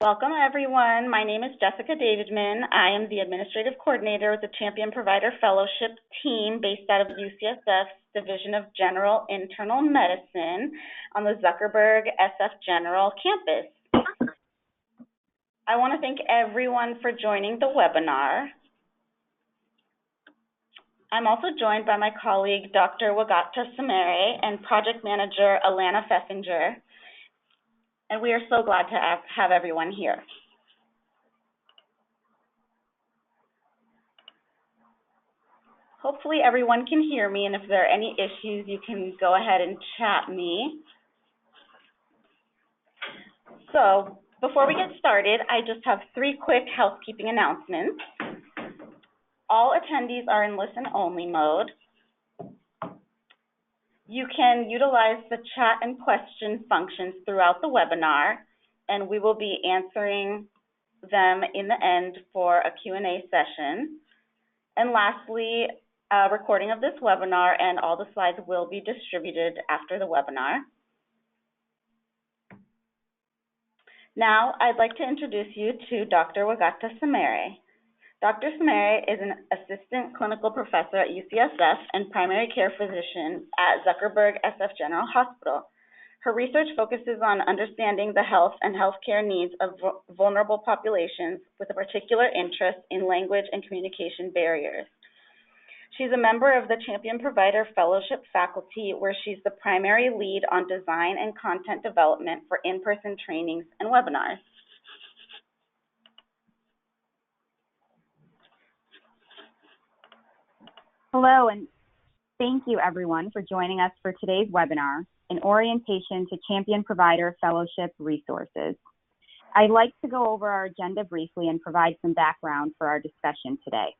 Welcome, everyone. My name is Jessica Davidman. I am the Administrative Coordinator with the Champion Provider Fellowship team based out of UCSF's Division of General Internal Medicine on the Zuckerberg SF General campus. I want to thank everyone for joining the webinar. I'm also joined by my colleague, Dr. Wagata Samere, and Project Manager, Alana Pfeffinger. And we are so glad to have everyone here. Hopefully everyone can hear me, and if there are any issues, you can go ahead and chat me. So before we get started, I just have 3 quick housekeeping announcements. All attendees are in listen-only mode. You can utilize the chat and question functions throughout the webinar, and we will be answering them in the end for a Q&A session. And lastly, a recording of this webinar and all the slides will be distributed after the webinar. Now, I'd like to introduce you to Dr. Wagata Samere. Dr. Samere is an assistant clinical professor at UCSF and primary care physician at Zuckerberg SF General Hospital. Her research focuses on understanding the health and healthcare needs of vulnerable populations with a particular interest in language and communication barriers. She's a member of the Champion Provider Fellowship faculty, where she's the primary lead on design and content development for in-person trainings and webinars. Hello, and thank you everyone for joining us for today's webinar, an orientation to Champion Provider Fellowship resources. I'd like to go over our agenda briefly and provide some background for our discussion today.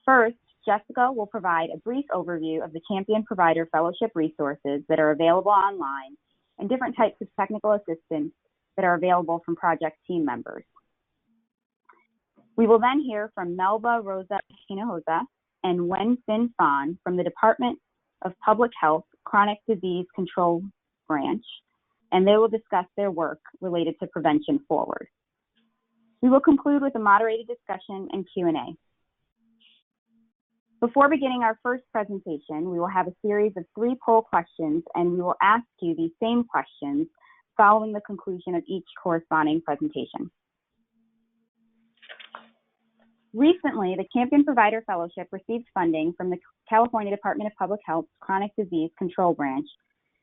First, Jessica will provide a brief overview of the Champion Provider Fellowship resources that are available online and different types of technical assistance that are available from project team members. We will then hear from Melba Rosa Hinojosa and Wen-Sin Fan from the Department of Public Health Chronic Disease Control Branch, and they will discuss their work related to Prevention Forward. We will conclude with a moderated discussion and Q&A. Before beginning our first presentation, we will have a series of 3 poll questions, and we will ask you these same questions following the conclusion of each corresponding presentation. Recently, the Champion Provider Fellowship received funding from the California Department of Public Health's Chronic Disease Control Branch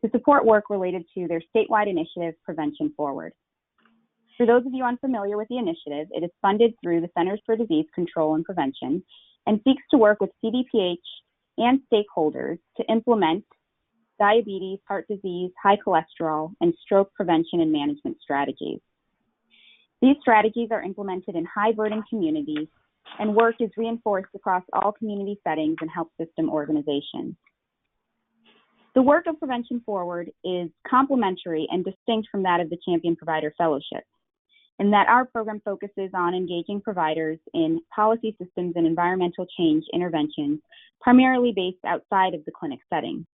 to support work related to their statewide initiative, Prevention Forward. For those of you unfamiliar with the initiative, it is funded through the Centers for Disease Control and Prevention and seeks to work with CDPH and stakeholders to implement diabetes, heart disease, high cholesterol, and stroke prevention and management strategies. These strategies are implemented in high-burden communities, and work is reinforced across all community settings and health system organizations. The work of Prevention Forward is complementary and distinct from that of the Champion Provider Fellowship, in that our program focuses on engaging providers in policy systems and environmental change interventions, primarily based outside of the clinic setting.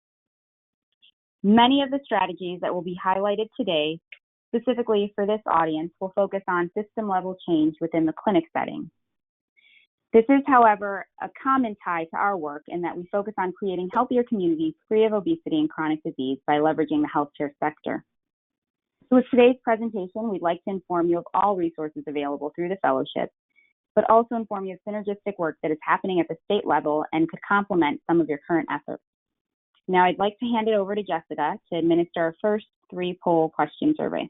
Many of the strategies that will be highlighted today, specifically for this audience, will focus on system-level change within the clinic setting. This is, however, a common tie to our work in that we focus on creating healthier communities free of obesity and chronic disease by leveraging the healthcare sector. So with today's presentation, we'd like to inform you of all resources available through the fellowship, but also inform you of synergistic work that is happening at the state level and could complement some of your current efforts. Now I'd like to hand it over to Jessica to administer our first 3 poll question survey.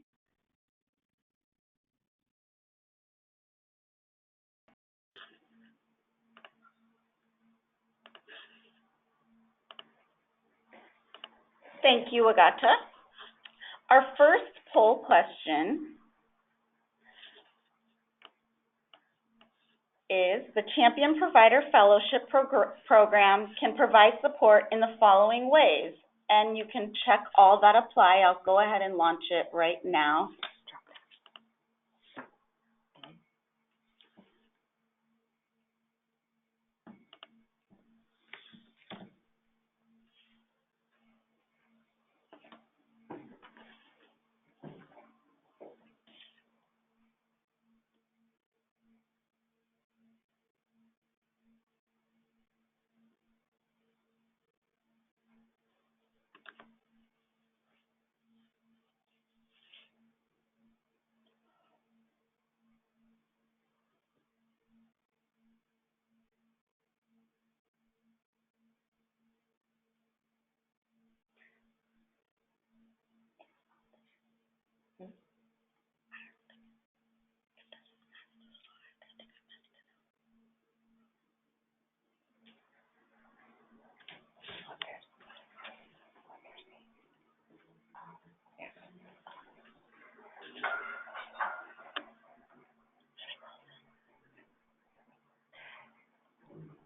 Thank you, Wagata. Our first poll question is, the Champion Provider Fellowship program can provide support in the following ways, and you can check all that apply. I'll go ahead and launch it right now.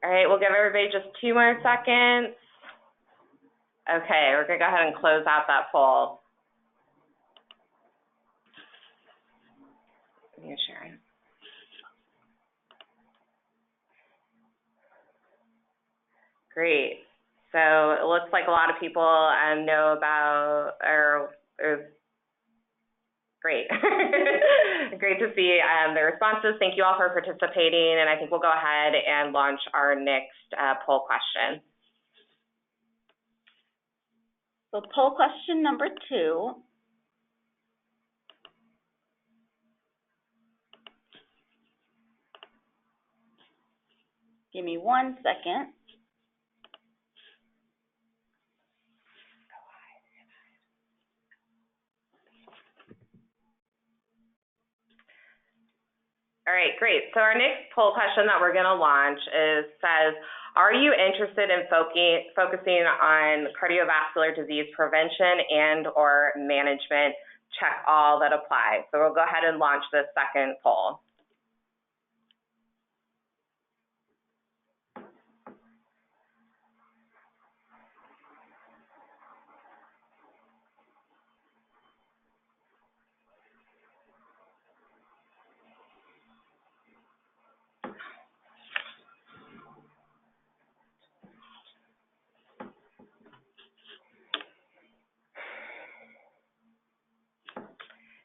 All right, we'll give everybody just 2 more seconds. Okay, we're gonna go ahead and close out that poll. You're sharing. Great. So it looks like a lot of people know about, great. Great to see the responses. Thank you all for participating, and I think we'll go ahead and launch our next poll question. So poll question number 2. Give me 1 second. All right, great. So our next poll question that we're going to launch says, are you interested in focusing on cardiovascular disease prevention and or management? Check all that apply. So we'll go ahead and launch this second poll.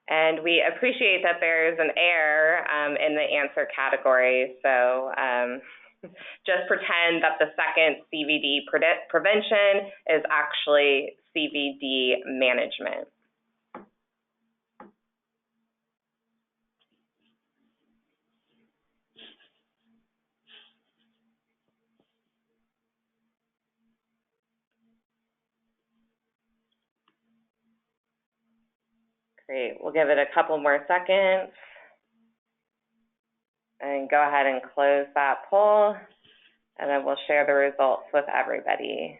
And we appreciate that there's an error in the answer category. So just pretend that the second CVD prevention is actually CVD management. Great, we'll give it a couple more seconds and go ahead and close that poll, and then we'll share the results with everybody.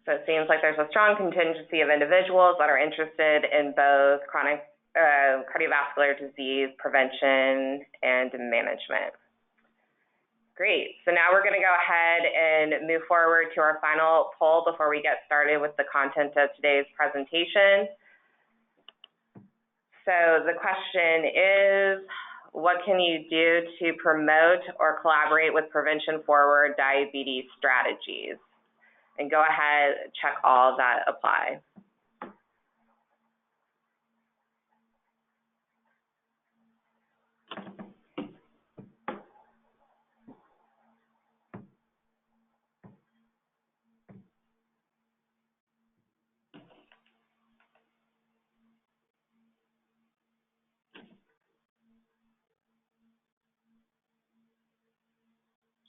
So it seems like there's a strong contingency of individuals that are interested in both chronic cardiovascular disease prevention and management. Great, so now we're gonna go ahead and move forward to our final poll before we get started with the content of today's presentation. So the question is, what can you do to promote or collaborate with prevention forward diabetes strategies? And go ahead, check all that apply.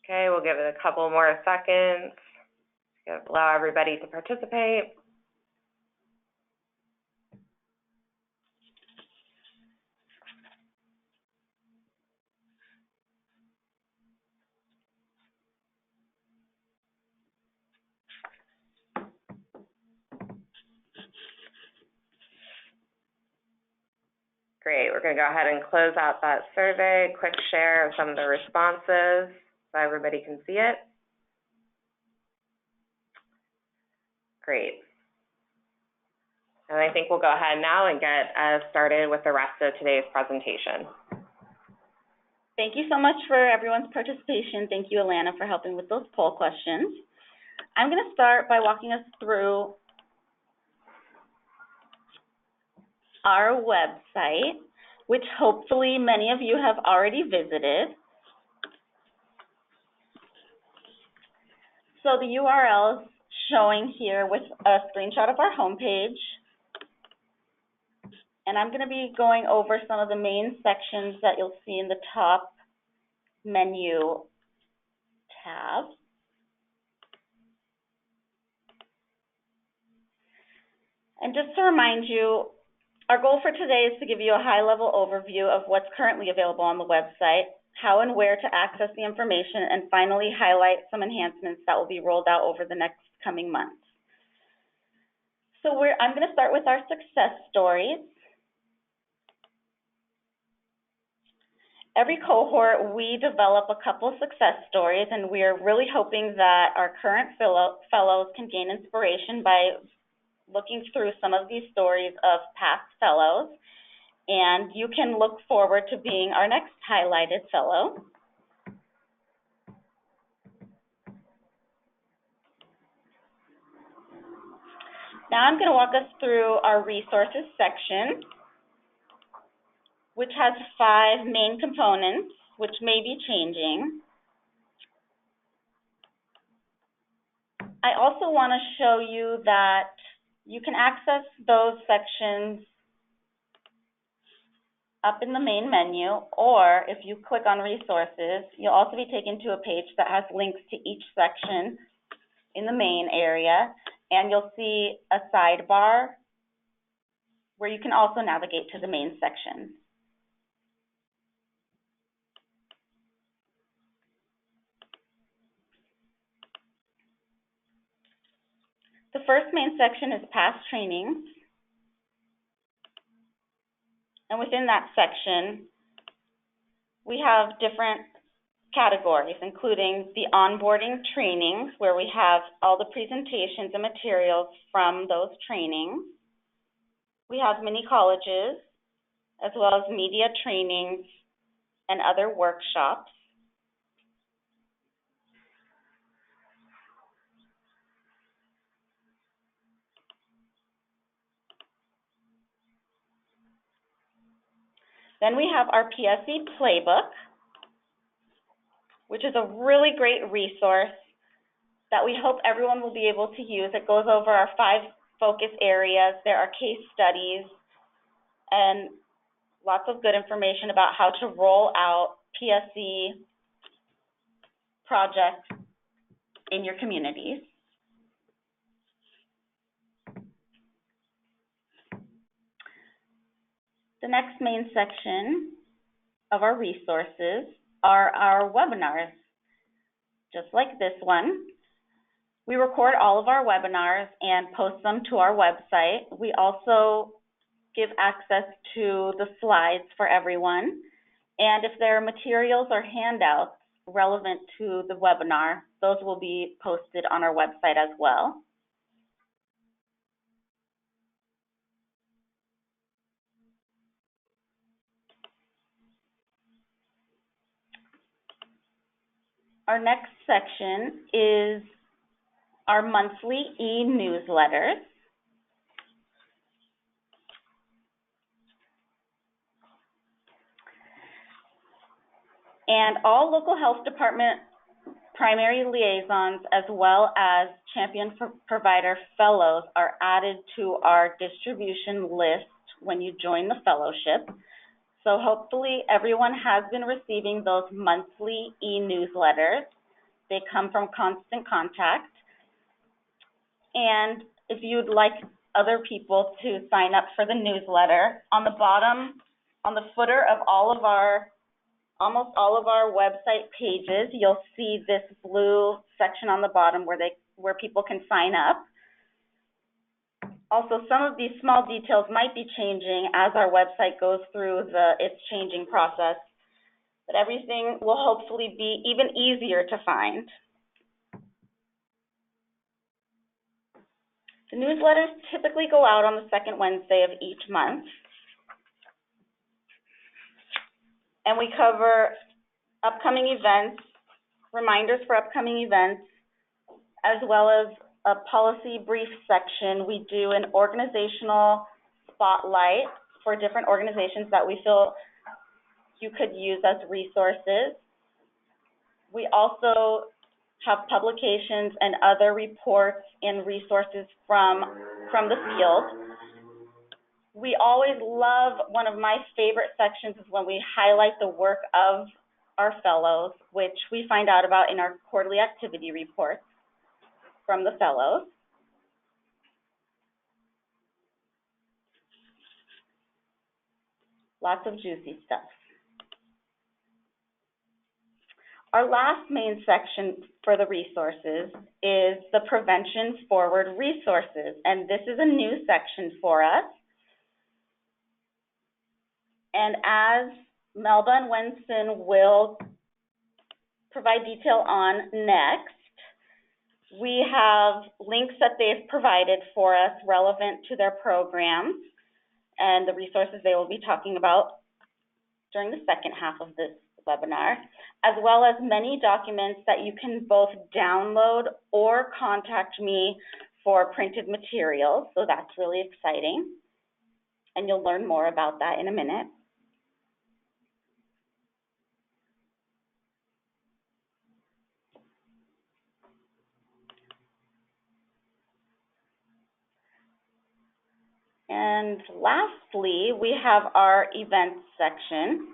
Okay, we'll give it a couple more seconds. Allow everybody to participate. Great, we're gonna go ahead and close out that survey. Quick share of some of the responses so everybody can see it. Great. And I think we'll go ahead now and get started with the rest of today's presentation. Thank you so much for everyone's participation. Thank you, Alana, for helping with those poll questions. I'm going to start by walking us through our website, which hopefully many of you have already visited. So the URL is showing here with a screenshot of our homepage. And I'm going to be going over some of the main sections that you'll see in the top menu tab. And just to remind you, our goal for today is to give you a high-level overview of what's currently available on the website, how and where to access the information, and finally highlight some enhancements that will be rolled out over the next coming months. So I'm going to start with our success stories. Every cohort, we develop a couple success stories, and we are really hoping that our current fellows can gain inspiration by looking through some of these stories of past fellows, and you can look forward to being our next highlighted fellow. Now I'm going to walk us through our resources section, which has 5 main components, which may be changing. I also want to show you that you can access those sections up in the main menu, or if you click on resources, you'll also be taken to a page that has links to each section in the main area, and you'll see a sidebar where you can also navigate to the main section. The first main section is past trainings, and within that section, we have different categories, including the onboarding trainings, where we have all the presentations and materials from those trainings. We have mini colleges, as well as media trainings and other workshops. Then we have our PSE playbook, which is a really great resource that we hope everyone will be able to use. It goes over our 5 focus areas. There are case studies and lots of good information about how to roll out PSE projects in your communities. The next main section of our resources are our webinars, just like this one. We record all of our webinars and post them to our website. We also give access to the slides for everyone. And if there are materials or handouts relevant to the webinar, those will be posted on our website as well. Our next section is our monthly e-newsletters. And all local health department primary liaisons, as well as champion provider fellows, are added to our distribution list when you join the fellowship. So hopefully everyone has been receiving those monthly e-newsletters. They come from Constant Contact. And if you'd like other people to sign up for the newsletter, on the bottom, on the footer of almost all of our website pages, you'll see this blue section on the bottom where people can sign up. Also, some of these small details might be changing as our website goes through its changing process, but everything will hopefully be even easier to find. The newsletters typically go out on the 2nd Wednesday of each month. And we cover upcoming events, reminders for upcoming events, as well as a policy brief section. We do an organizational spotlight for different organizations that we feel you could use as resources. We also have publications and other reports and resources from the field. We always love, one of my favorite sections is when we highlight the work of our fellows, which we find out about in our quarterly activity reports from the fellows. Lots of juicy stuff. Our last main section for the resources is the Prevention Forward resources, and this is a new section for us. And as Melba and Winston will provide detail on next. We have links that they've provided for us relevant to their programs and the resources they will be talking about during the second half of this webinar, as well as many documents that you can both download or contact me for printed materials. So that's really exciting. And you'll learn more about that in a minute. And lastly, we have our events section.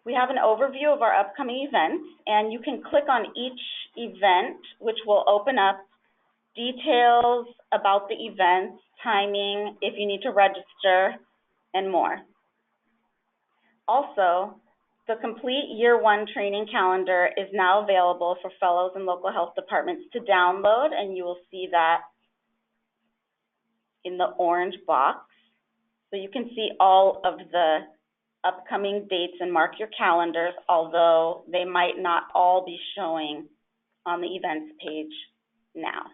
We have an overview of our upcoming events, and you can click on each event, which will open up details about the events, timing, if you need to register, and more. Also, the complete Year 1 training calendar is now available for fellows and local health departments to download, and you will see that in the orange box. So you can see all of the upcoming dates and mark your calendars, although they might not all be showing on the events page now.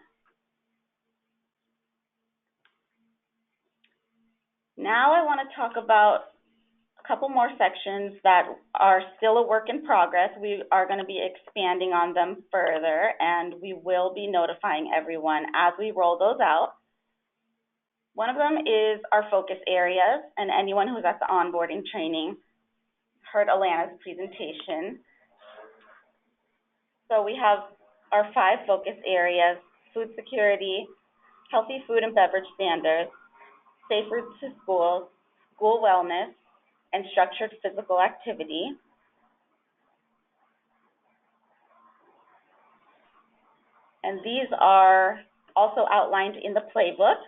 Now I want to talk about a couple more sections that are still a work in progress. We are going to be expanding on them further, and we will be notifying everyone as we roll those out. One of them is our focus areas, and anyone who's at the onboarding training heard Alana's presentation. So we have our 5 focus areas: food security, healthy food and beverage standards, safe routes to schools, school wellness, and structured physical activity. And these are also outlined in the playbook.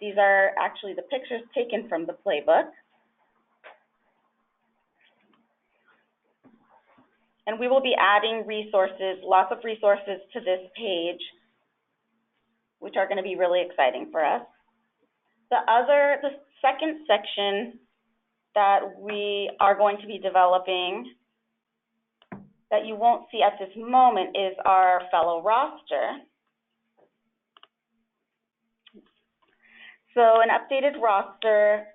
These are actually the pictures taken from the playbook. And we will be adding resources, lots of resources to this page, which are going to be really exciting for us. The second section that we are going to be developing that you won't see at this moment is our fellow roster. So an updated roster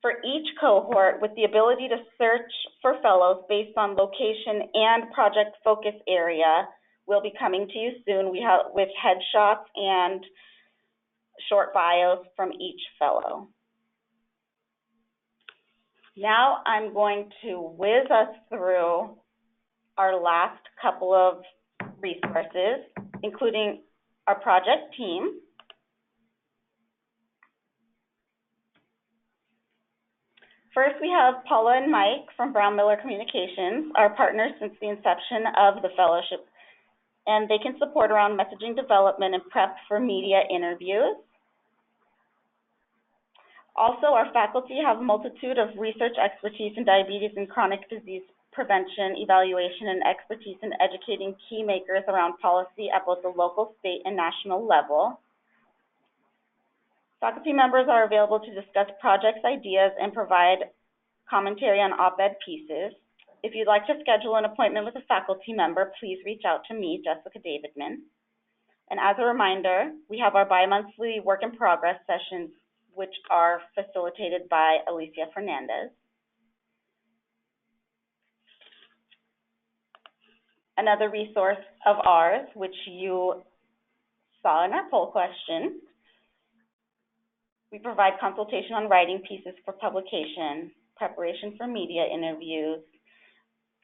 for each cohort with the ability to search for fellows based on location and project focus area will be coming to you soon. We have with headshots and short bios from each fellow. Now I'm going to whiz us through our last couple of resources, including our project team. First, we have Paula and Mike from Brown Miller Communications, our partners since the inception of the fellowship, and they can support around messaging development and prep for media interviews. Also, our faculty have a multitude of research expertise in diabetes and chronic disease prevention, evaluation, and expertise in educating key makers around policy at both the local, state, and national level. Faculty members are available to discuss projects, ideas, and provide commentary on op-ed pieces. If you'd like to schedule an appointment with a faculty member, please reach out to me, Jessica Davidman. And as a reminder, we have our bi-monthly work in progress sessions, which are facilitated by Alicia Fernandez. Another resource of ours, which you saw in our poll question, we provide consultation on writing pieces for publication, preparation for media interviews,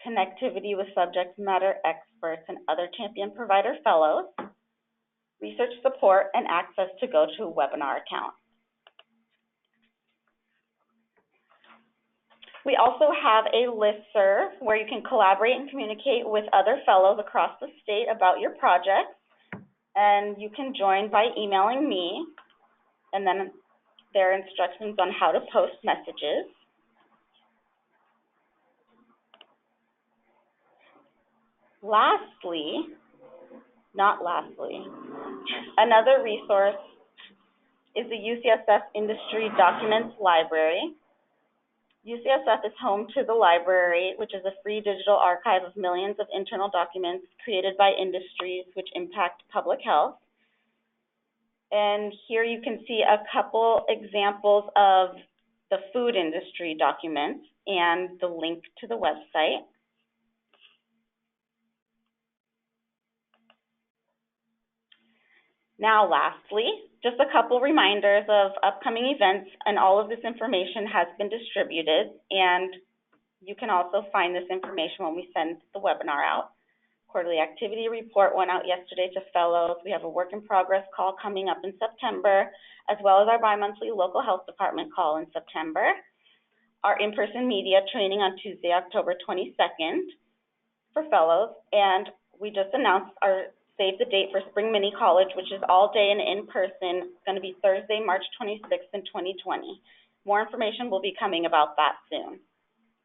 connectivity with subject matter experts and other champion provider fellows, research support, and access to GoToWebinar account. We also have a listserv where you can collaborate and communicate with other fellows across the state about your projects, and you can join by emailing me, and then there are instructions on how to post messages. Another resource is the UCSF Industry Documents Library. UCSF is home to the library, which is a free digital archive of millions of internal documents created by industries which impact public health. And here you can see a couple examples of the food industry documents and the link to the website. Now, lastly, just a couple reminders of upcoming events, and all of this information has been distributed, and you can also find this information when we send the webinar out. Quarterly activity report went out yesterday to fellows. We have a work in progress call coming up in September, as well as our bi-monthly local health department call in September. Our in-person media training on Tuesday, October 22nd for fellows, and we just announced our save the date for Spring Mini College, which is all day and in person. It's going to be Thursday, March 26th in 2020. More information will be coming about that soon.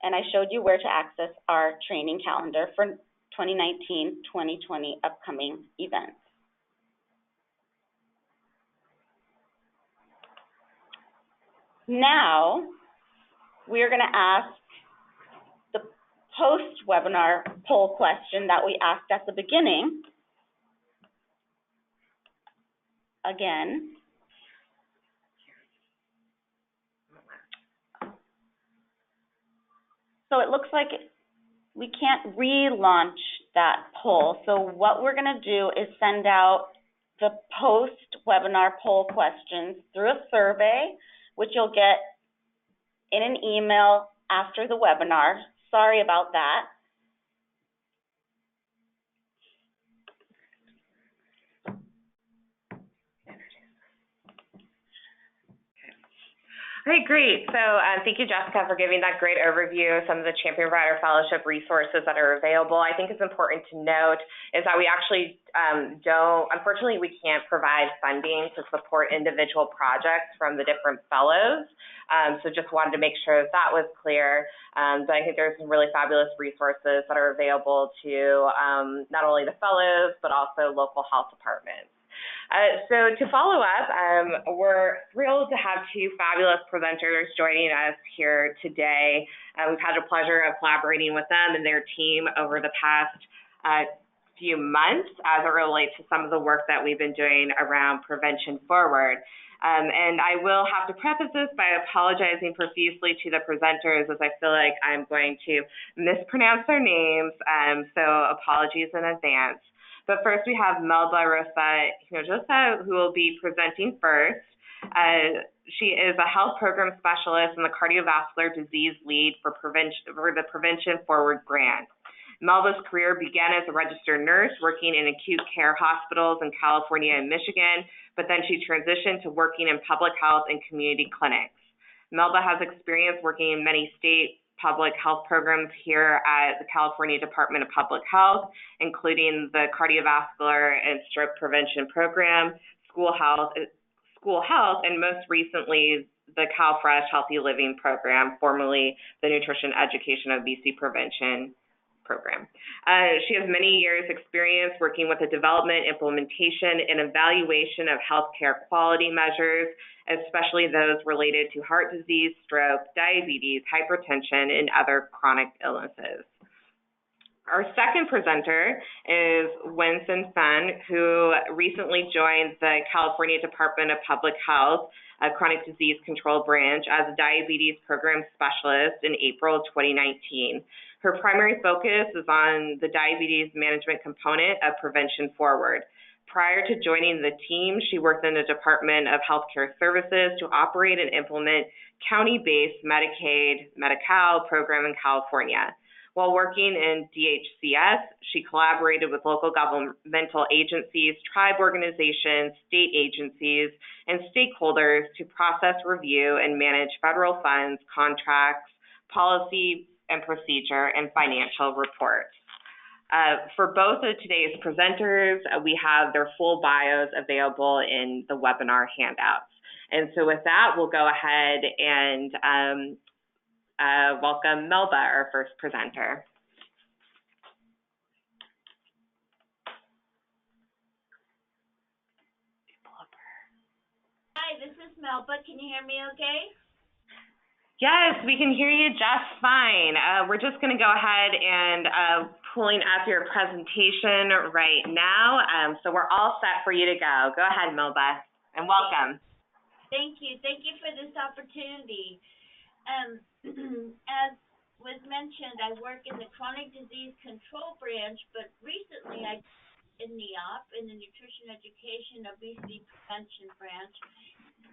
And I showed you where to access our training calendar for 2019-2020 upcoming events. Now, we're going to ask the post-webinar poll question that we asked at the beginning. Again. So it looks like we can't relaunch that poll. So what we're going to do is send out the post-webinar poll questions through a survey, which you'll get in an email after the webinar. Sorry about that. Okay, great. So thank you, Jessica, for giving that great overview of some of the Champion Provider Fellowship resources that are available. I think it's important to note is that we actually unfortunately, we can't provide funding to support individual projects from the different fellows. So just wanted to make sure that that was clear. But I think there's some really fabulous resources that are available to not only the fellows, but also local health departments. So to follow up, we're thrilled to have two fabulous presenters joining us here today. We've had the pleasure of collaborating with them and their team over the past few months as it relates to some of the work that we've been doing around Prevention Forward. And I will have to preface this by apologizing profusely to the presenters, as I feel like I'm going to mispronounce their names, so apologies in advance. But first we have Melba Rosa Hinojosa, who will be presenting first. She is a health program specialist and the cardiovascular disease lead for the Prevention Forward grant. Melba's career began as a registered nurse working in acute care hospitals in California and Michigan, but then she transitioned to working in public health and community clinics. Melba has experience working in many state public health programs here at the California Department of Public Health, including the Cardiovascular and Stroke Prevention Program, School Health, and most recently, the CalFresh Healthy Living Program, formerly the Nutrition Education Obesity Prevention Program. She has many years experience working with the development, implementation, and evaluation of healthcare quality measures, especially those related to heart disease, stroke, diabetes, hypertension, and other chronic illnesses. Our second presenter is Wenson Fan, who recently joined the California Department of Public Health Chronic Disease Control Branch as a diabetes program specialist in April 2019. Her primary focus is on the diabetes management component of Prevention Forward. Prior to joining the team, she worked in the Department of Healthcare Services to operate and implement county-based Medicaid, Medi-Cal program in California. While working in DHCS, she collaborated with local governmental agencies, tribe organizations, state agencies, and stakeholders to process, review, and manage federal funds, contracts, policy and procedure, and financial reports. For both of today's presenters, we have their full bios available in the webinar handouts. And so with that, we'll go ahead and welcome Melba, our first presenter. Hi, this is Melba. Can you hear me okay? Yes, we can hear you just fine. We're just going to go ahead and pulling up your presentation right now. So we're all set for you to go. Go ahead, Milba, and welcome. Thank you. Thank you for this opportunity. As was mentioned, I work in the chronic disease control branch, but recently I in NEOP, in the nutrition education obesity prevention branch.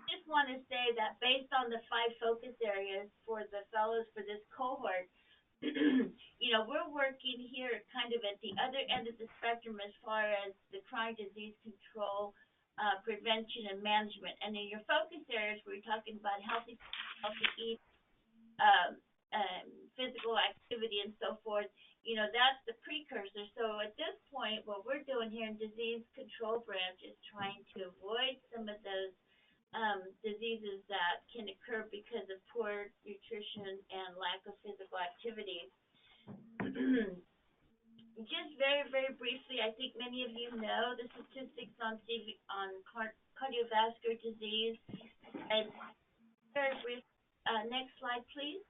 Just want to say that based on the 5 focus areas for the fellows for this cohort, we're working here kind of at the other end of the spectrum as far as the chronic disease control, prevention, and management. And in your focus areas, we're talking about healthy eat, um, physical activity, and so forth. That's the precursor. So at this point, what we're doing here in disease control branch is trying to avoid some of those diseases that can occur because of poor nutrition and lack of physical activity. Just very, very briefly, I think many of you know the statistics on cardiovascular disease. And very brief, next slide, please.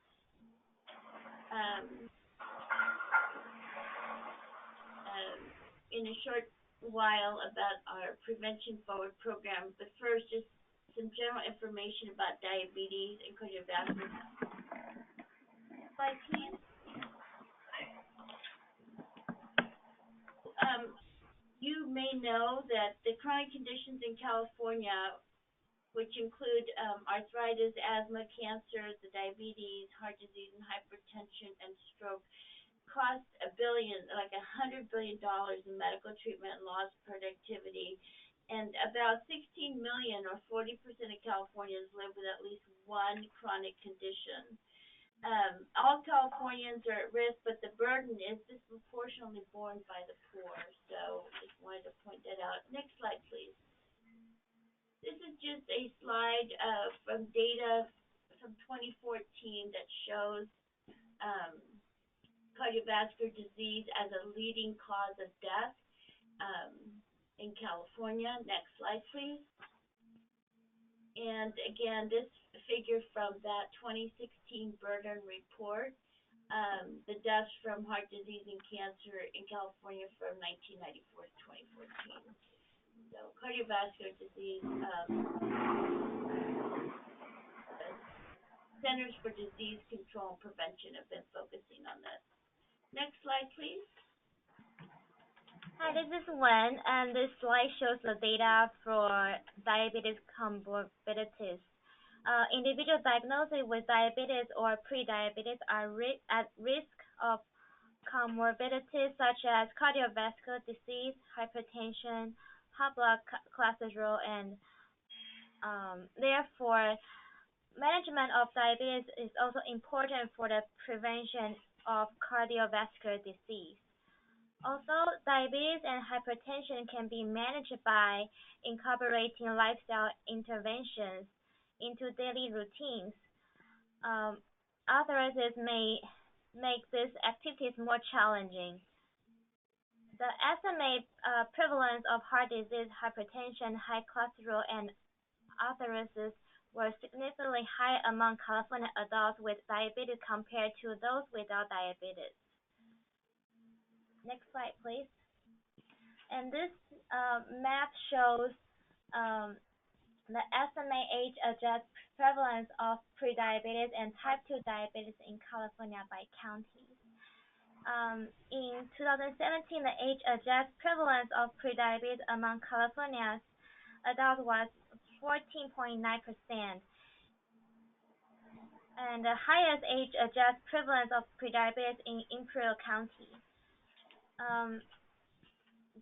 In a short while about our Prevention Forward program, but first, just some general information about diabetes and cardiovascular. Slide, please. You may know that the chronic conditions in California, which include arthritis, asthma, cancer, the diabetes, heart disease, and hypertension, and stroke, cost $100 billion in medical treatment and lost productivity. And about 16 million, or 40% of Californians, live with at least one chronic condition. All Californians are at risk, but the burden is disproportionately borne by the poor. So just wanted to point that out. Next slide, please. This is just a slide from data from 2014 that shows cardiovascular disease as a leading cause of death in California. Next slide, please. And again, this figure from that 2016 Burden report, the deaths from heart disease and cancer in California from 1994 to 2014. So cardiovascular disease, Centers for Disease Control and Prevention have been focusing on this. Next slide, please. Hi, this is Wen, and this slide shows the data for diabetes comorbidities. Individuals diagnosed with diabetes or pre-diabetes are at risk of comorbidities such as cardiovascular disease, hypertension, high blood cholesterol, and therefore, management of diabetes is also important for the prevention of cardiovascular disease. Also, diabetes and hypertension can be managed by incorporating lifestyle interventions into daily routines. Authorities may make these activities more challenging. The estimated prevalence of heart disease, hypertension, high cholesterol, and arthritis were significantly high among California adults with diabetes compared to those without diabetes. Next slide, please. And this map shows the estimated age-adjusted prevalence of prediabetes and type 2 diabetes in California by counties. In 2017, the age-adjusted prevalence of prediabetes among California's adults was 14.9%, and the highest age-adjusted prevalence of prediabetes in Imperial County.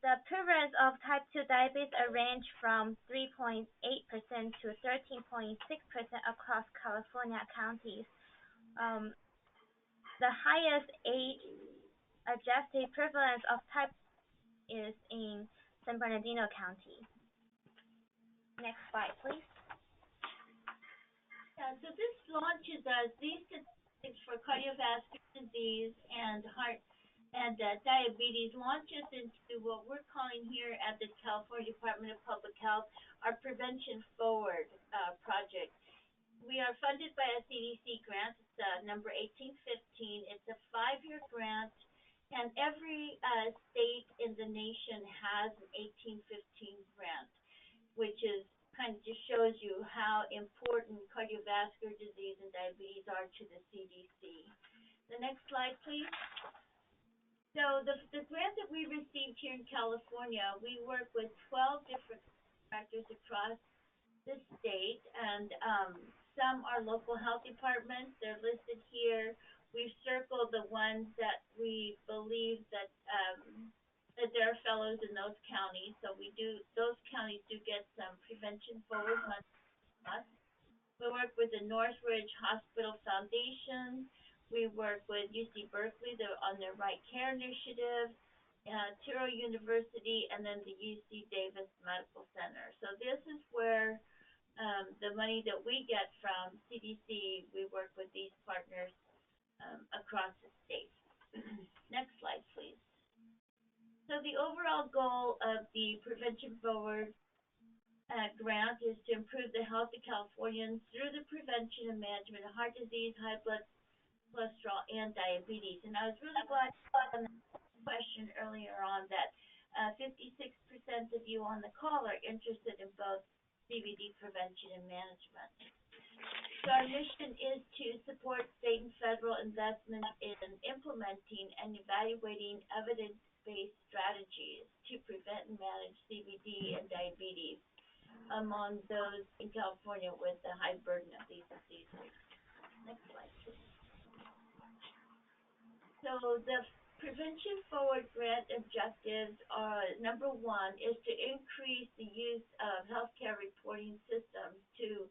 The prevalence of type 2 diabetes range from 3.8% to 13.6% across California counties. The highest age-adjusted prevalence of type is in San Bernardino County. Next slide, please. So this launches us these statistics for cardiovascular disease and heart and diabetes launches into what we're calling here at the California Department of Public Health our Prevention Forward project. We are funded by a CDC grant. It's number 1815. It's a 5-year grant, and every state in the nation has an 1815 grant, which is kind of just shows you how important cardiovascular disease and diabetes are to the CDC. The next slide, please. So the grant that we received here in California, we work with 12 different contractors across the state, and some are local health departments. They're listed here. We've circled the ones that we believe that there are fellows in those counties. So those counties do get some prevention forward money from us. We work with the Northridge Hospital Foundation. We work with UC Berkeley on their Right Care Initiative, Touro University, and then the UC Davis Medical Center. So this is where the money that we get from CDC, we work with these partners across the state. Next slide, please. So the overall goal of the Prevention Forward grant is to improve the health of Californians through the prevention and management of heart disease, high blood cholesterol, and diabetes. And I was really glad to get a question earlier on that 56% of you on the call are interested in both CVD prevention and management. So our mission is to support state and federal investments in implementing and evaluating evidence-based strategies to prevent and manage CVD and diabetes among those in California with the high burden of these diseases. Next slide, please. So the Prevention Forward grant objectives are, number one, is to increase the use of healthcare reporting systems to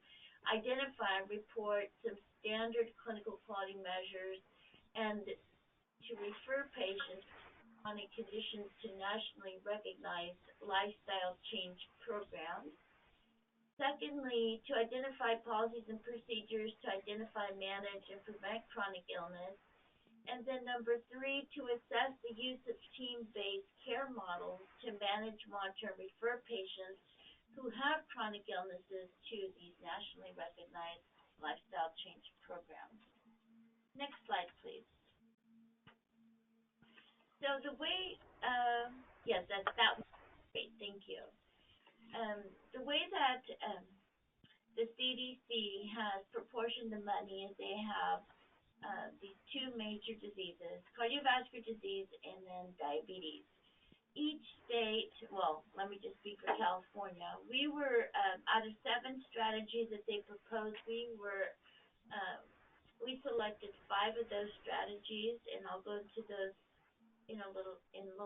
identify and report some standard clinical quality measures and to refer patients with chronic conditions to nationally recognized lifestyle change programs. Secondly, to identify policies and procedures to identify, manage, and prevent chronic illness. And then number three, to assess the use of team-based care models to manage, monitor, and refer patients who have chronic illnesses to these nationally recognized lifestyle change programs. Next slide, please. So the way, yes, that was great, thank you. The way that the CDC has proportioned the money is they have these two major diseases, cardiovascular disease and then diabetes. Each state, well, let me just speak for California, we were, out of 7 strategies that they proposed, we selected 5 of those strategies, and I'll go into those in a little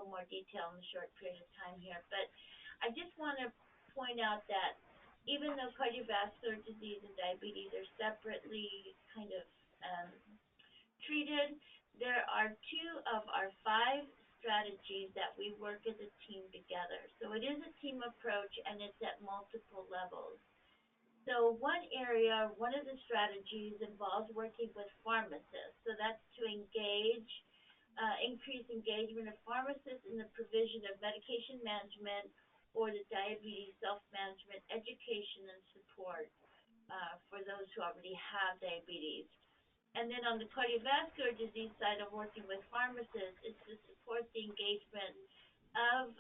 more detail in a short period of time here. But I just want to point out that even though cardiovascular disease and diabetes are separately kind of treated, there are 2 of our 5 strategies that we work as a team together. So it is a team approach, and it's at multiple levels. So one of the strategies involves working with pharmacists. So that's to increase engagement of pharmacists in the provision of medication management or the diabetes self-management education and support for those who already have diabetes. And then on the cardiovascular disease side of working with pharmacists is to support the engagement of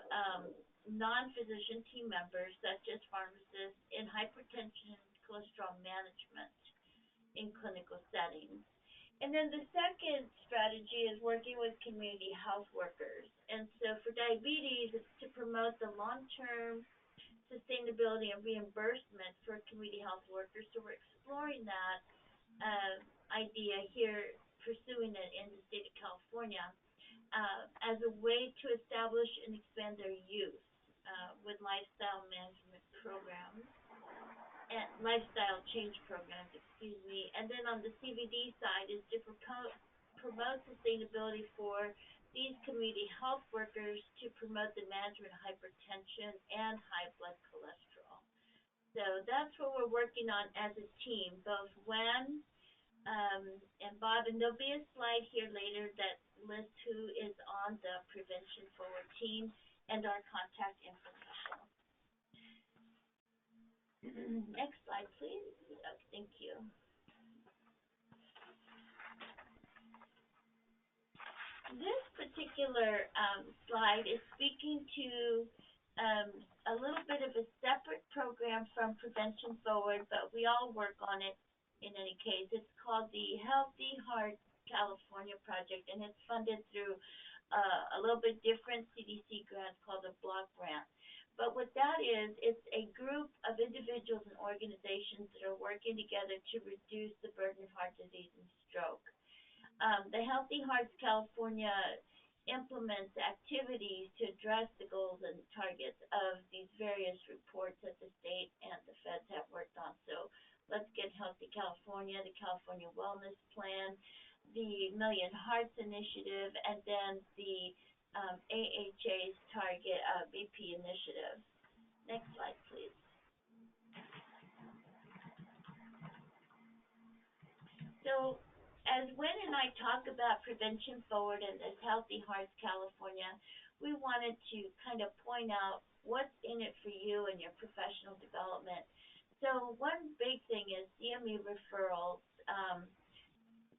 non-physician team members, such as pharmacists, in hypertension and cholesterol management in clinical settings. And then the second strategy is working with community health workers. And so for diabetes, it's to promote the long-term sustainability and reimbursement for community health workers. So we're exploring that idea here, pursuing it in the state of California as a way to establish and expand their use with lifestyle management programs and lifestyle change programs, and then on the CVD side is to promote sustainability for these community health workers to promote the management of hypertension and high blood cholesterol. So that's what we're working on as a team, both Wen and Bob, and there'll be a slide here later that lists who is on the Prevention Forward team and our contact information. Next slide, please. Thank you. This particular slide is speaking to a little bit of a separate program from Prevention Forward, but we all work on it in any case. It's called the Healthy Heart California Project, and it's funded through a little bit different CDC grant called a block grant. But what that is, it's a group of individuals and organizations that are working together to reduce the burden of heart disease and stroke. The Healthy Hearts California implements activities to address the goals and targets of these various reports that the state and the feds have worked on. So let's get Healthy California, the California Wellness Plan, the Million Hearts Initiative, and then the AHA's Target BP initiative. Next slide, please. So as Wen and I talk about Prevention Forward and this Healthy Hearts California, we wanted to kind of point out what's in it for you and your professional development. So one big thing is CME referrals,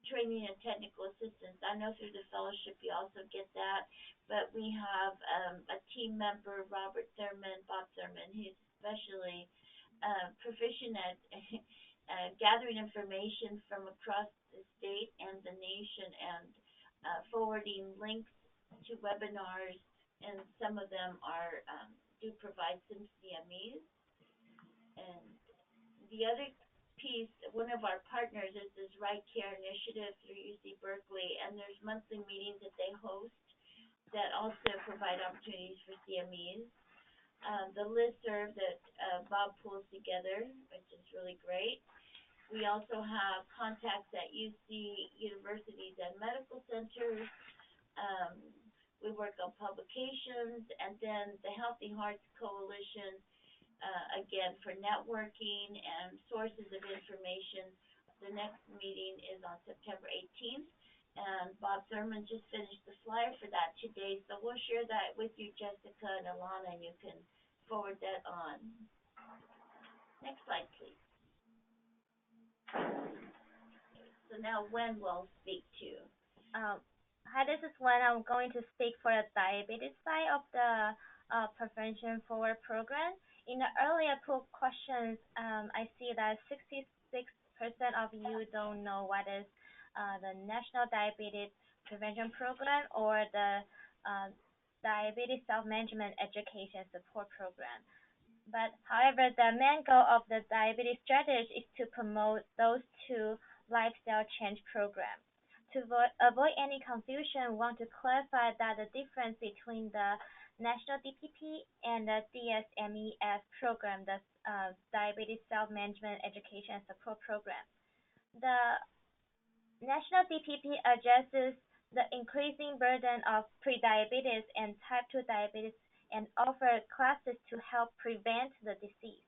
training and technical assistance. I know through the fellowship you also get that, but we have a team member, Bob Thurman, who's especially proficient at gathering information from across the state and the nation and forwarding links to webinars, and some of them are do provide some CMEs. And the other piece, one of our partners is this Right Care Initiative through UC Berkeley, and there's monthly meetings that they host that also provide opportunities for CMEs. The listserv that Bob pulls together, which is really great. We also have contacts at UC universities and medical centers. We work on publications, and then the Healthy Hearts Coalition, again, for networking and sources of information. The next meeting is on September 18th, and Bob Thurman just finished the flyer for that today, so we'll share that with you, Jessica and Alana, and you can forward that on. Next slide, please. So now Wen will speak to. Hi, this is Wen. I'm going to speak for the diabetes side of the Prevention Forward program. In the earlier poll questions, I see that 66% of you don't know what is the National Diabetes Prevention Program or the Diabetes Self-Management Education Support Program. But however, the main goal of the diabetes strategy is to promote those two lifestyle change programs. To avoid any confusion, we want to clarify that the difference between the National DPP and the DSMES program, the Diabetes Self-Management Education and Support Program. The National DPP addresses the increasing burden of prediabetes and type 2 diabetes and offer classes to help prevent the disease.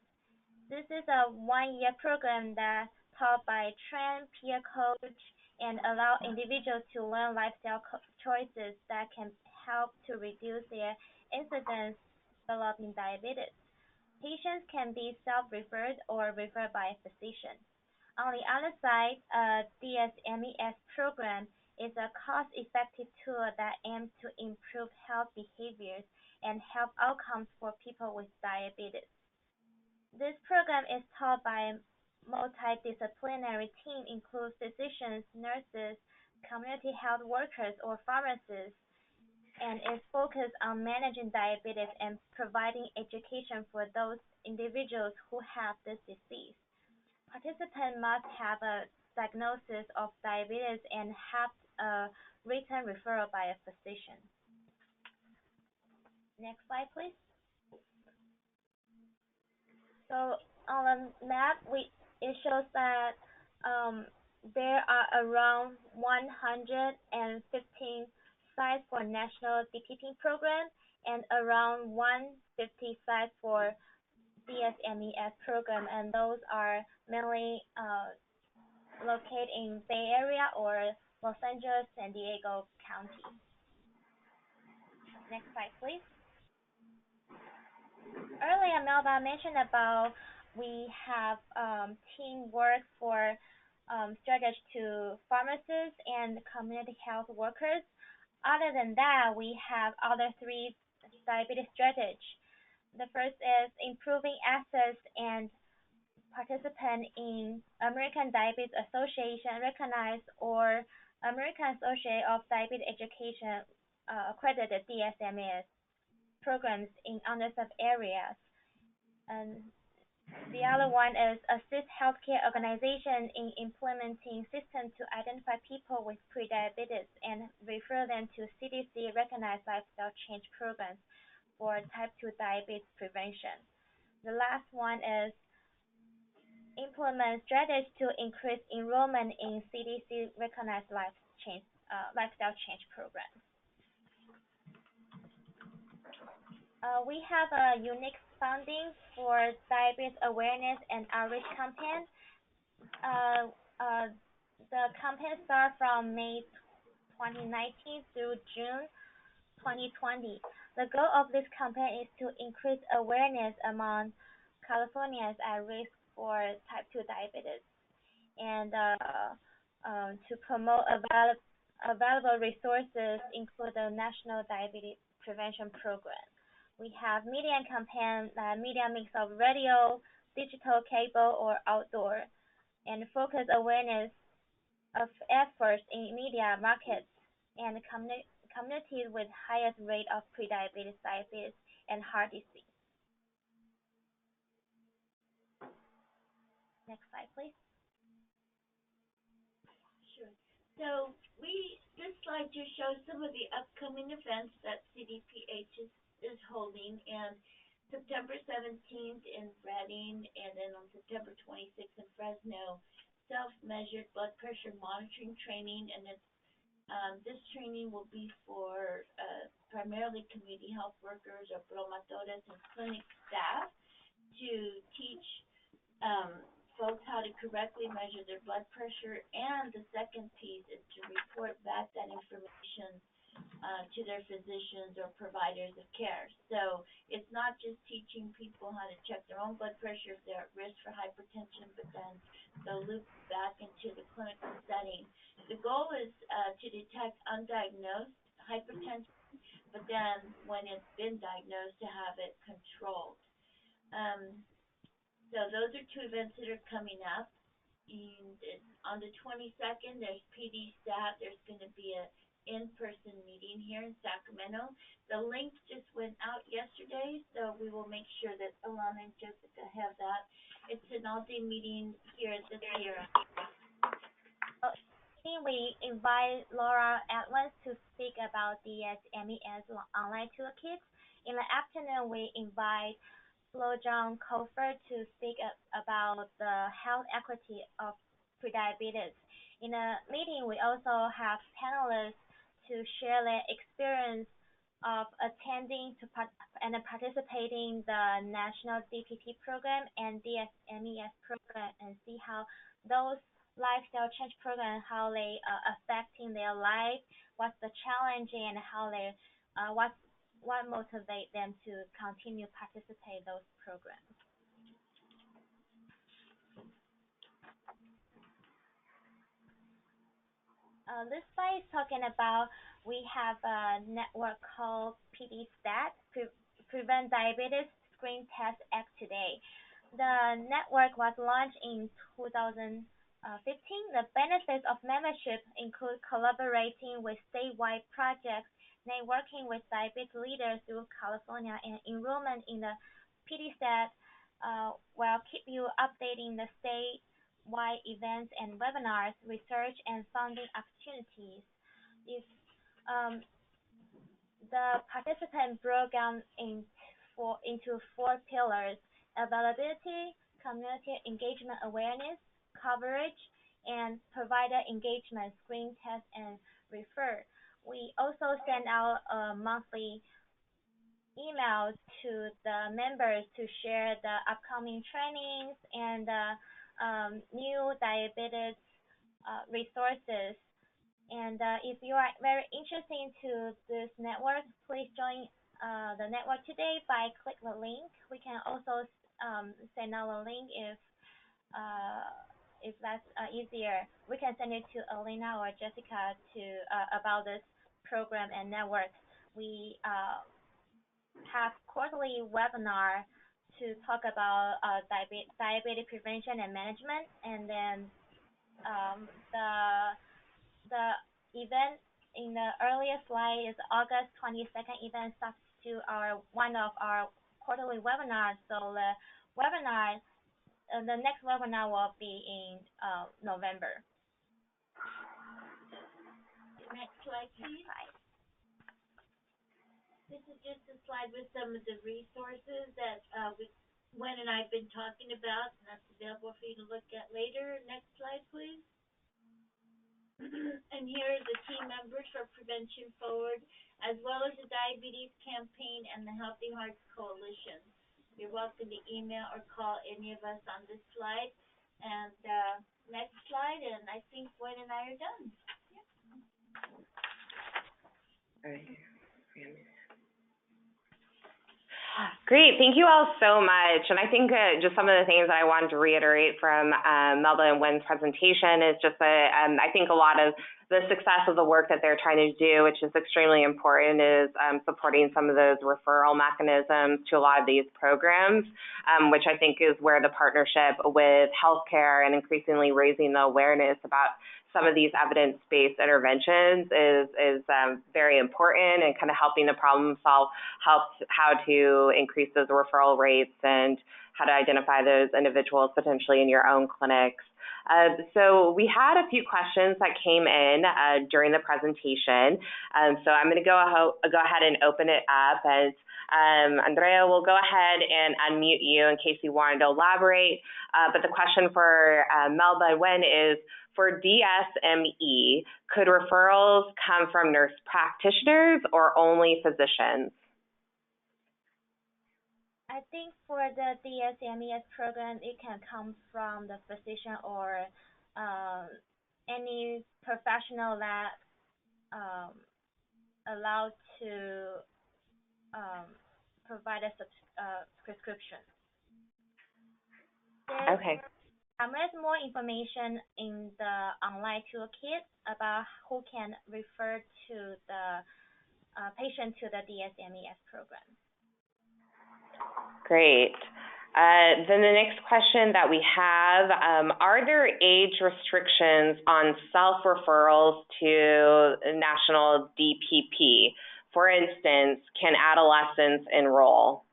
This is a one-year program that taught by trained peer coach and allow individuals to learn lifestyle choices that can help to reduce their incidence developing diabetes. Patients can be self-referred or referred by a physician. On the other side, DSMES program is a cost-effective tool that aims to improve health behaviors and health outcomes for people with diabetes. This program is taught by a multidisciplinary team, includes physicians, nurses, community health workers, or pharmacists, and is focused on managing diabetes and providing education for those individuals who have this disease. Participants must have a diagnosis of diabetes and have a written referral by a physician. Next slide, please. So on the map, it shows that there are around 115 sites for national DPP program and around 150 sites for DSMES program, and those are mainly located in Bay Area or Los Angeles, San Diego County. Next slide, please. Earlier, Melba mentioned about we have teamwork for strategy to pharmacists and community health workers. Other than that, we have other three diabetes strategies. The first is improving access and participant in American Diabetes Association recognized or American Association of Diabetes Education accredited DSMS programs in underserved areas. And the other one is assist healthcare organizations in implementing systems to identify people with prediabetes and refer them to CDC recognized lifestyle change programs for type 2 diabetes prevention. The last one is implement strategies to increase enrollment in CDC recognized lifestyle change programs. We have a unique funding for diabetes awareness and outreach campaign. Uh, uh, the campaign starts from May 2019 through June 2020. The goal of this campaign is to increase awareness among Californians at risk for type 2 diabetes and to promote available resources, include the National Diabetes Prevention Program. We have media campaign, media mix of radio, digital, cable, or outdoor, and focus awareness of efforts in media markets and communities with highest rate of prediabetes, diabetes, and heart disease. Next slide, please. Sure. So this slide just shows some of the upcoming events that CDPH is holding, and September 17th in Redding, and then on September 26th in Fresno, self-measured blood pressure monitoring training, and this training will be for primarily community health workers or promotores and clinic staff to teach folks how to correctly measure their blood pressure, and the second piece is to report back that information to their physicians or providers of care. So it's not just teaching people how to check their own blood pressure if they're at risk for hypertension, but then they'll loop back into the clinical setting. The goal is to detect undiagnosed hypertension, but then when it's been diagnosed, to have it controlled. So those are two events that are coming up. And on the 22nd, there's PD Stat. There's going to be an in-person meeting here in Sacramento. The link just went out yesterday, so we will make sure that Alana and Jessica have that. It's an all-day meeting here at the Sierra. We invite Laura Edwards to speak about the MES online toolkits. In the afternoon, we invite Flo John Colford to speak about the health equity of prediabetes. In the meeting, we also have panelists to share their experience of attending and participating the National DPT program and DSMES program, and see how those lifestyle change programs, how they affecting their life, what's the challenge, and how they what motivates them to continue participate in those programs. This slide is talking about we have a network called PD Stat, Prevent Diabetes Screen Test Act Today. The network was launched in 2015. The benefits of membership include collaborating with statewide projects, networking with diabetes leaders through California, and enrollment in the PDStat will keep you updating the statewide events and webinars, research, and funding opportunities. If the participant broke down into four pillars: availability, community engagement awareness, coverage, and provider engagement, screen test, and refer. We also send out monthly emails to the members to share the upcoming trainings and new diabetes resources. And if you are very interested into this network, please join the network today by click the link. We can also send our link if that's easier. We can send it to Alina or Jessica to about this program and network. We have quarterly webinar to talk about diabetes prevention and management, and then the event in the earliest slide is August 22nd event starts to one of our quarterly webinars. So the webinar, the next webinar will be in November. Next slide, please. This is just a slide with some of the resources that Gwen and I have been talking about, and that's available for you to look at later. Next slide, please. And here are the team members for Prevention Forward, as well as the Diabetes Campaign and the Healthy Hearts Coalition. You're welcome to email or call any of us on this slide. And next slide, and I think Gwen and I are done. Yep. All right. Great, thank you all so much. And I think just some of the things that I wanted to reiterate from Melba and Gwen's presentation is just that I think a lot of the success of the work that they're trying to do, which is extremely important, is supporting some of those referral mechanisms to a lot of these programs, which I think is where the partnership with healthcare and increasingly raising the awareness about some of these evidence-based interventions is very important, and kind of helping the problem solve helps how to increase those referral rates and how to identify those individuals potentially in your own clinics. So we had a few questions that came in during the presentation. So I'm going to go ahead and open it up, as Andrea will go ahead and unmute you in case you wanted to elaborate. But the question for Melba and Gwen is, for DSME, could referrals come from nurse practitioners or only physicians? I think for the DSMES program, it can come from the physician or any professional that allowed to provide a prescription. Okay. There's more information in the online toolkit about who can refer to the patient to the DSMES program. Great. Then the next question that we have, are there age restrictions on self-referrals to national DPP? For instance, can adolescents enroll?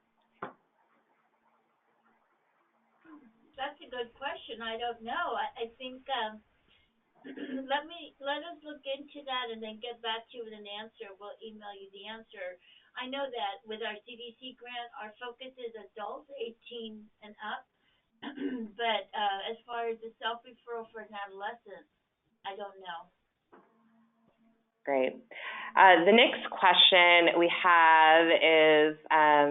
That's a good question. I don't know. I think let us look into that and then get back to you with an answer. We'll email you the answer. I know that with our CDC grant, our focus is adults 18 and up, but as far as the self-referral for an adolescent, I don't know. Great. The next question we have is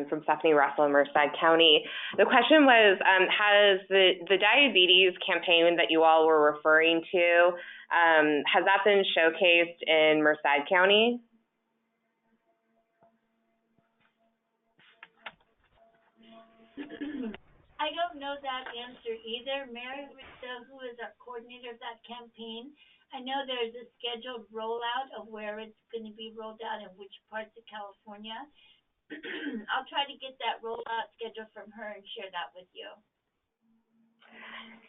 from Stephanie Russell in Merced County. The question was, has the diabetes campaign that you all were referring to, has that been showcased in Merced County? I don't know that answer either. Mary Rita, who is our coordinator of that campaign, I know there's a scheduled rollout of where it's going to be rolled out in which parts of California. I'll try to get that rollout schedule from her and share that with you.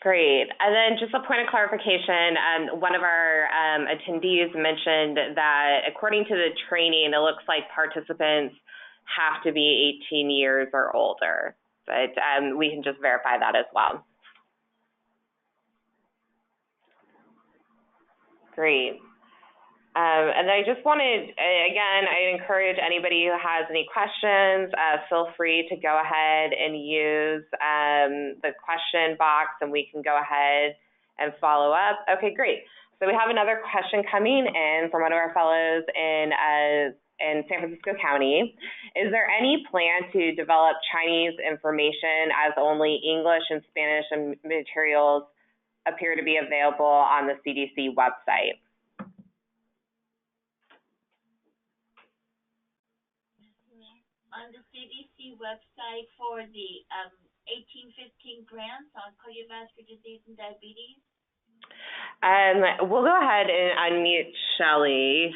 Great. And then just a point of clarification, one of our attendees mentioned that according to the training, it looks like participants have to be 18 years or older, but we can just verify that as well. Great. And I just wanted, again, I encourage anybody who has any questions, feel free to go ahead and use the question box, and we can go ahead and follow up. Okay, great. So we have another question coming in from one of our fellows in San Francisco County. Is there any plan to develop Chinese information, as only English and Spanish materials appear to be available on the CDC website? On the CDC website for the 1815 grants on cardiovascular disease and diabetes? We'll go ahead and unmute Shelley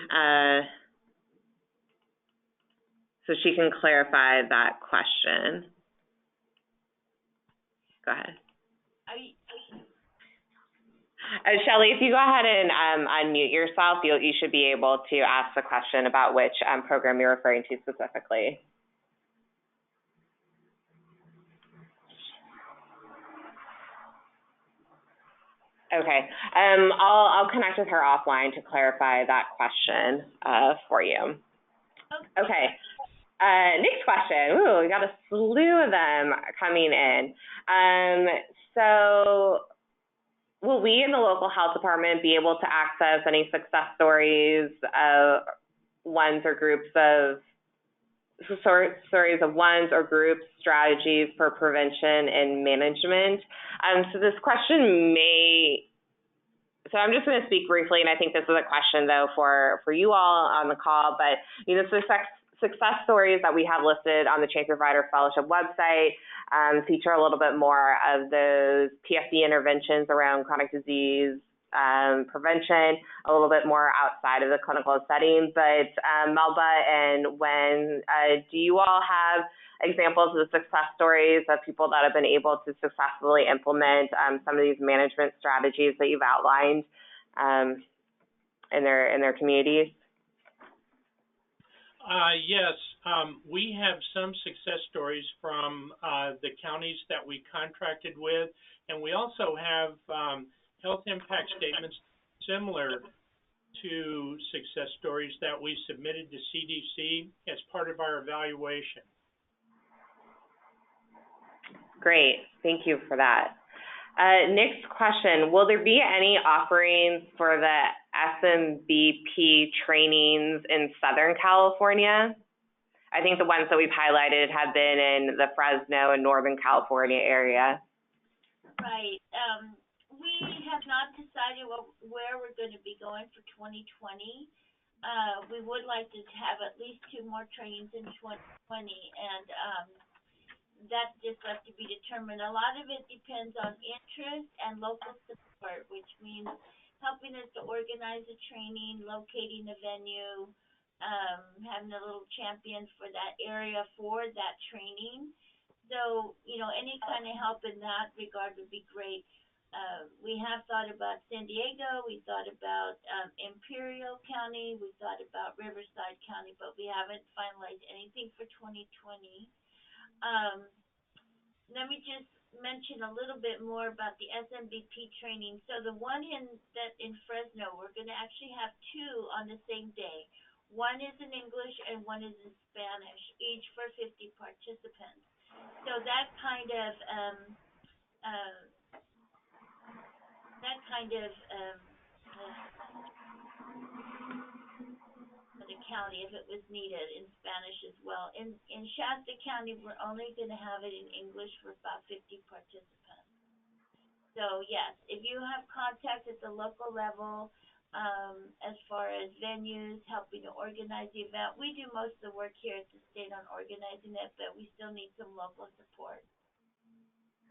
so she can clarify that question. Go ahead. Shelley, if you go ahead and unmute yourself, you should be able to ask the question about which program you're referring to specifically. Okay, I'll connect with her offline to clarify that question for you. Okay, next question. Ooh, we got a slew of them coming in. So, will we in the local health department be able to access any success stories of ones or groups strategies for prevention and management? So this question so I'm just going to speak briefly, and I think this is a question though for you all on the call, but success stories that we have listed on the Champion Provider Fellowship website feature a little bit more of those PFD interventions around chronic disease prevention, a little bit more outside of the clinical setting. But Melba and Wen, do you all have examples of success stories of people that have been able to successfully implement some of these management strategies that you've outlined in their communities? Yes, we have some success stories from the counties that we contracted with, and we also have health impact statements similar to success stories that we submitted to CDC as part of our evaluation. Great, thank you for that. Next question, will there be any offerings for the SMBP trainings in Southern California? I think the ones that we've highlighted have been in the Fresno and Northern California area. Right. We have not decided where we're going to be going for 2020. We would like to have at least 2 more trainings in 2020, and that's just left to be determined. A lot of it depends on interest and local support, which means helping us to organize a training, locating a venue, having a little champion for that area for that training. So, any kind of help in that regard would be great. We have thought about San Diego, we thought about Imperial County, we thought about Riverside County, but we haven't finalized anything for 2020. Let me just mention a little bit more about the SMBP training. So the one in Fresno, we're going to actually have 2 on the same day. One is in English and one is in Spanish, each for 50 participants. So that kind of the county, if it was needed, in Spanish as well. In Shasta County, we're only going to have it in English for about 50 participants. So yes, if you have contacts at the local level, as far as venues, helping to organize the event, we do most of the work here at the state on organizing it, but we still need some local support.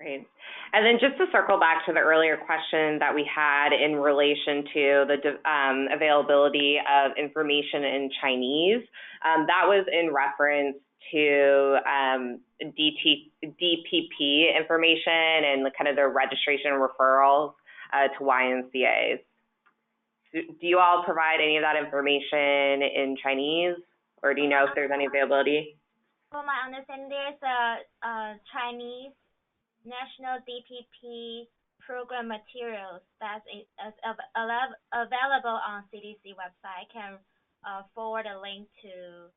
Great. And then just to circle back to the earlier question that we had in relation to the availability of information in Chinese, that was in reference to DPP information and kind of the registration referrals to YMCAs. Do you all provide any of that information in Chinese, or do you know if there's any availability? From my understanding, there's a Chinese National DPP program materials that's available on CDC website. I can forward a link to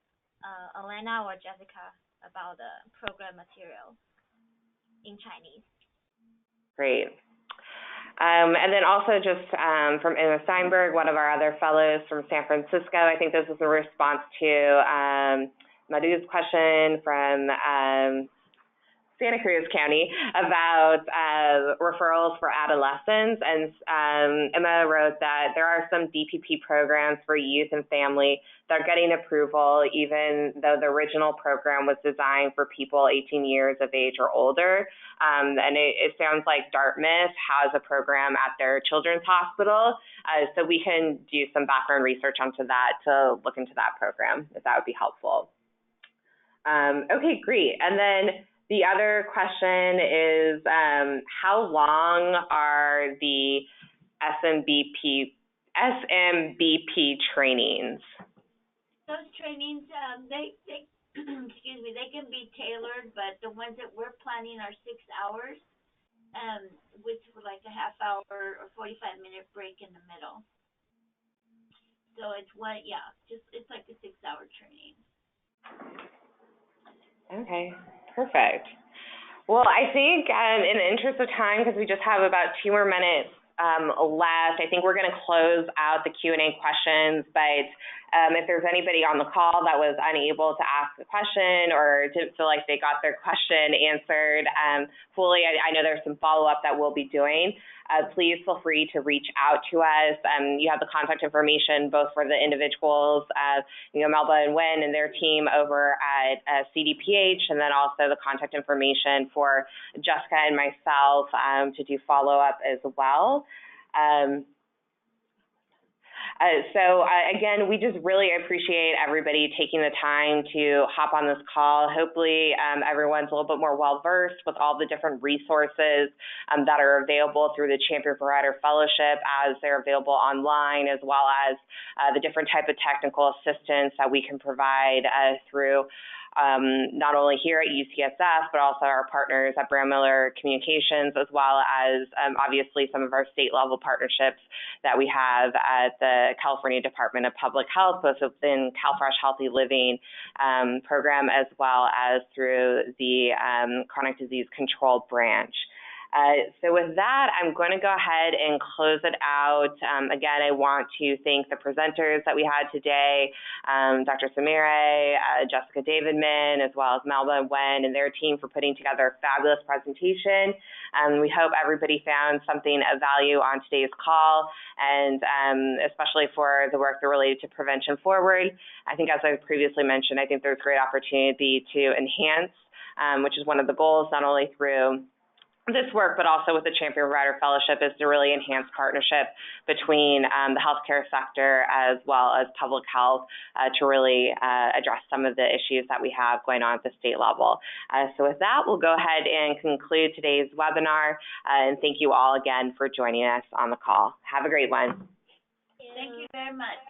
Elena or Jessica about the program material in Chinese. Great. And then also just from Emma Steinberg, one of our other fellows from San Francisco, I think this is a response to Madhu's question from Santa Cruz County about referrals for adolescents, and Emma wrote that there are some DPP programs for youth and family that are getting approval, even though the original program was designed for people 18 years of age or older. And it sounds like Dartmouth has a program at their children's hospital, so we can do some background research onto that to look into that program, if that would be helpful. Okay, great. And then the other question is, how long are the SMBP trainings? Those trainings, they excuse me, they can be tailored, but the ones that we're planning are 6 hours, with like a half hour or 45-minute break in the middle. So it's it's like a 6-hour training. Okay, perfect. Well, I think in the interest of time, because we just have about 2 more minutes left, I think we're going to close out the Q&A questions, but if there's anybody on the call that was unable to ask a question or didn't feel like they got their question answered fully, I know there's some follow-up that we'll be doing. Please feel free to reach out to us. You have the contact information both for the individuals, Melba and Wen and their team over at CDPH, and then also the contact information for Jessica and myself to do follow-up as well. Again, we just really appreciate everybody taking the time to hop on this call. Hopefully, everyone's a little bit more well-versed with all the different resources that are available through the Champion Provider Fellowship, as they're available online, as well as the different type of technical assistance that we can provide through not only here at UCSF, but also our partners at Brown Miller Communications, as well as obviously some of our state-level partnerships that we have at the California Department of Public Health, both within CalFresh Healthy Living program, as well as through the Chronic Disease Control Branch. So with that, I'm going to go ahead and close it out. Again, I want to thank the presenters that we had today, Dr. Samire, Jessica Davidman, as well as Melba and Wen and their team for putting together a fabulous presentation. We hope everybody found something of value on today's call, and especially for the work that related to Prevention Forward. I think, as I previously mentioned, I think there's great opportunity to enhance, which is one of the goals, not only through this work, but also with the Champion Provider Fellowship, is to really enhance partnership between the healthcare sector as well as public health to really address some of the issues that we have going on at the state level. So with that, we'll go ahead and conclude today's webinar, and thank you all again for joining us on the call. Have a great one. Thank you very much.